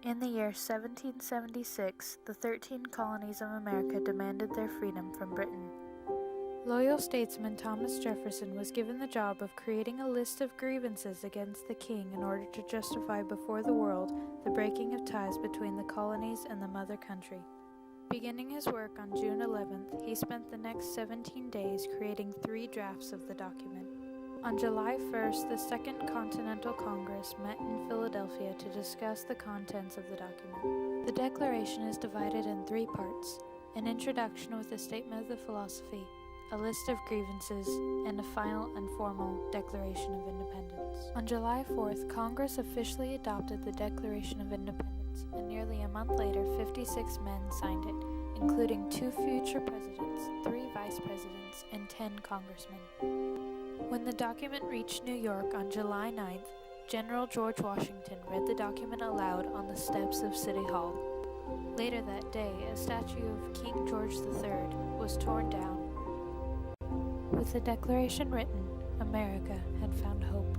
In the year 1776, the 13 colonies of America demanded their freedom from Britain. Loyal statesman Thomas Jefferson was given the job of creating a list of grievances against the king in order to justify before the world the breaking of ties between the colonies and the mother country. Beginning his work on June 11th, he spent the next 17 days creating 3 drafts of the document. On July 1st, the Second Continental Congress met in Philadelphia to discuss the contents of the document. The Declaration is divided in 3 parts: an introduction with a statement of the philosophy, a list of grievances, and a final and formal Declaration of Independence. On July 4th, Congress officially adopted the Declaration of Independence, and nearly a month later, 56 men signed it, including 2 future presidents, 3 vice presidents, and 10 congressmen. When the document reached New York on July 9th, General George Washington read the document aloud on the steps of City Hall. Later that day, a statue of King George III was torn down. With the Declaration written, America had found hope.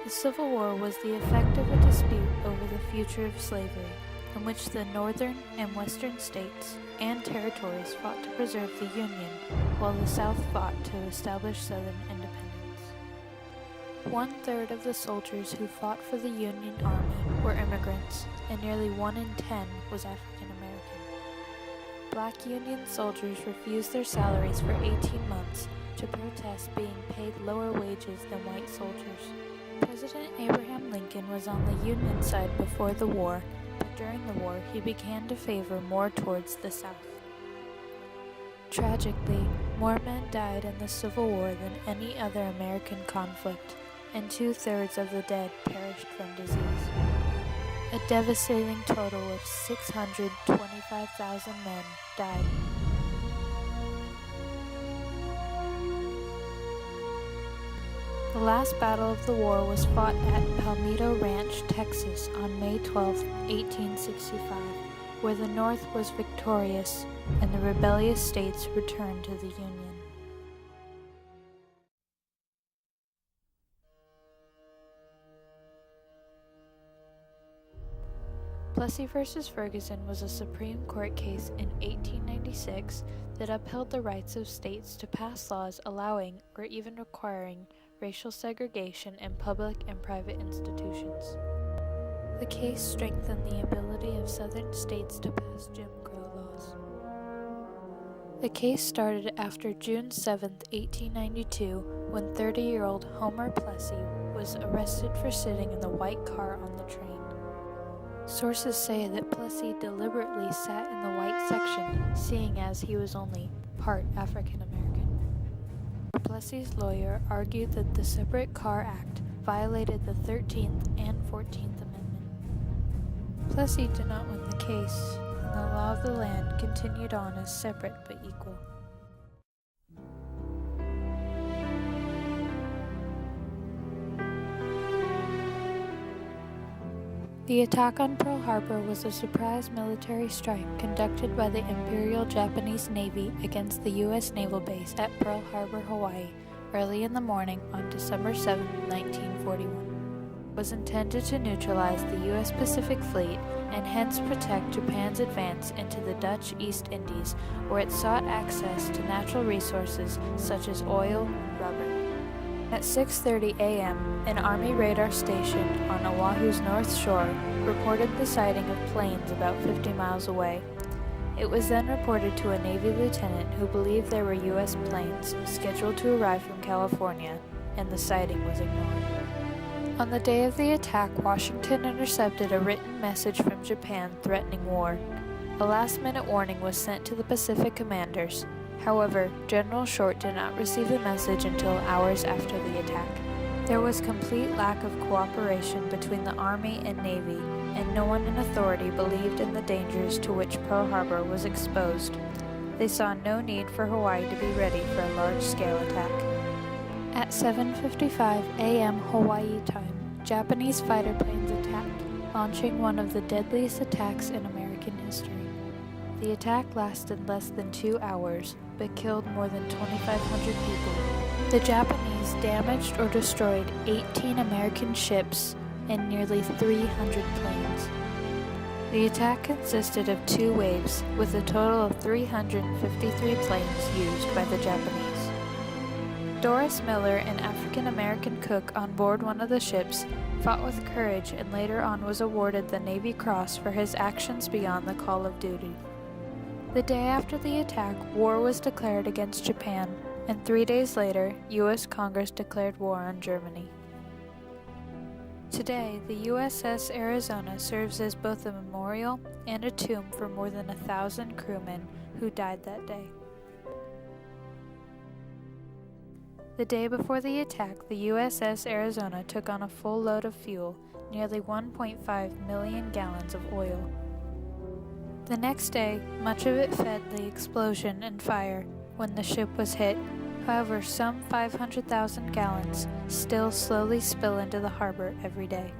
The Civil War was the effect of a dispute over the future of slavery, in which the northern and western states and territories fought to preserve the Union, while the South fought to establish Southern independence. 1/3 of the soldiers who fought for the Union Army were immigrants, and nearly 1 in 10 was African American. Black Union soldiers refused their salaries for 18 months to protest being paid lower wages than white soldiers. President Abraham Lincoln was on the Union side before the war, but during the war he began to favor more towards the South. Tragically, more men died in the Civil War than any other American conflict, and 2/3 of the dead perished from disease. A devastating total of 625,000 men died. The last battle of the war was fought at Palmito Ranch, Texas on May 12, 1865, where the North was victorious and the rebellious states returned to the Union. Plessy v. Ferguson was a Supreme Court case in 1896 that upheld the rights of states to pass laws allowing or even requiring racial segregation in public and private institutions. The case strengthened the ability of Southern states to pass Jim Crow laws. The case started after June 7, 1892, when 30-year-old Homer Plessy was arrested for sitting in the white car on the train. Sources say that Plessy deliberately sat in the white section, seeing as he was only part African American. Plessy's lawyer argued that the Separate Car Act violated the 13th and 14th Amendment. Plessy did not win the case, and the law of the land continued on as separate but equal. The attack on Pearl Harbor was a surprise military strike conducted by the Imperial Japanese Navy against the U.S. Naval Base at Pearl Harbor, Hawaii, early in the morning on December 7, 1941. It was intended to neutralize the U.S. Pacific Fleet and hence protect Japan's advance into the Dutch East Indies, where it sought access to natural resources such as oil and rubber. At 6:30 a.m., an Army radar station on Oahu's north shore reported the sighting of planes about 50 miles away. It was then reported to a Navy lieutenant who believed there were U.S. planes scheduled to arrive from California, and the sighting was ignored. On the day of the attack, Washington intercepted a written message from Japan threatening war. A last-minute warning was sent to the Pacific commanders. However, General Short did not receive the message until hours after the attack. There was complete lack of cooperation between the Army and Navy, and no one in authority believed in the dangers to which Pearl Harbor was exposed. They saw no need for Hawaii to be ready for a large-scale attack. At 7:55 a.m. Hawaii time, Japanese fighter planes attacked, launching one of the deadliest attacks in American history. The attack lasted less than 2 hours, but killed more than 2,500 people. The Japanese damaged or destroyed 18 American ships and nearly 300 planes. The attack consisted of 2 waves, with a total of 353 planes used by the Japanese. Doris Miller, an African-American cook on board one of the ships, fought with courage and later on was awarded the Navy Cross for his actions beyond the call of duty. The day after the attack, war was declared against Japan, and 3 days later, U.S. Congress declared war on Germany. Today, the USS Arizona serves as both a memorial and a tomb for more than 1,000 crewmen who died that day. The day before the attack, the USS Arizona took on a full load of fuel, nearly 1.5 million gallons of oil. The next day, much of it fed the explosion and fire when the ship was hit. However, some 500,000 gallons still slowly spill into the harbor every day.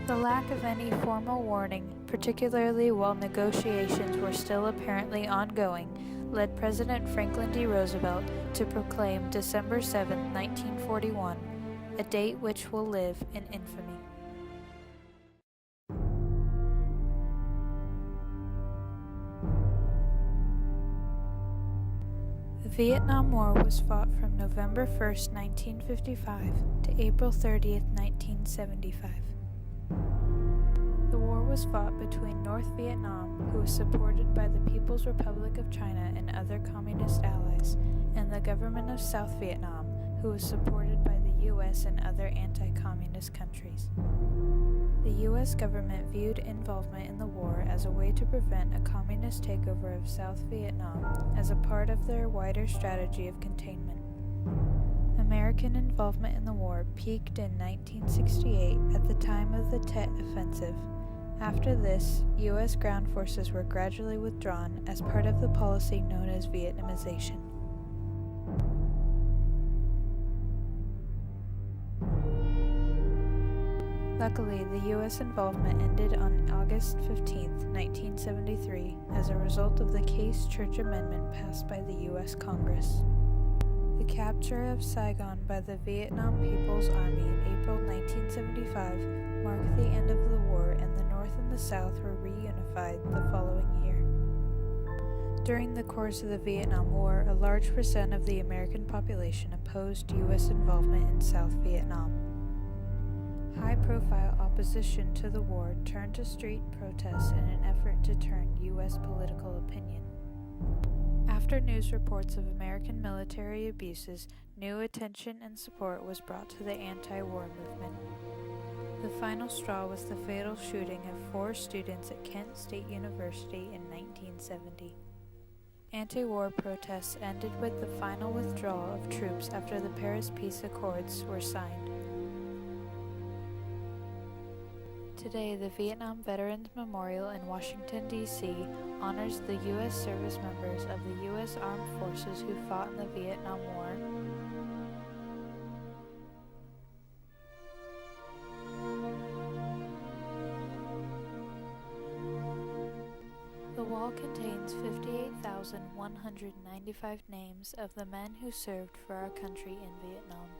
The lack of any formal warning, particularly while negotiations were still apparently ongoing, led President Franklin D. Roosevelt to proclaim December 7, 1941, a date which will live in infamy. The Vietnam War was fought from November 1, 1955 to April 30, 1975. The war was fought between North Vietnam, who was supported by the People's Republic of China and other communist allies, and the government of South Vietnam, who was supported by the U.S. and other anti-communist countries. The U.S. government viewed involvement in the war as a way to prevent a communist takeover of South Vietnam as a part of their wider strategy of containment. American involvement in the war peaked in 1968 at the time of the Tet Offensive. After this, U.S. ground forces were gradually withdrawn as part of the policy known as Vietnamization. Luckily, the U.S. involvement ended on August 15, 1973, as a result of the Case-Church Amendment passed by the U.S. Congress. The capture of Saigon by the Vietnam People's Army in April 1975 marked the end of the war, and the North and the South were reunified the following year. During the course of the Vietnam War, a large percent of the American population opposed U.S. involvement in South Vietnam. High-profile opposition to the war turned to street protests in an effort to turn U.S. political opinion. After news reports of American military abuses, new attention and support was brought to the anti-war movement. The final straw was the fatal shooting of 4 students at Kent State University in 1970. Anti-war protests ended with the final withdrawal of troops after the Paris Peace Accords were signed. Today, the Vietnam Veterans Memorial in Washington, D.C. honors the U.S. service members of the U.S. Armed Forces who fought in the Vietnam War. The wall contains 58,195 names of the men who served for our country in Vietnam.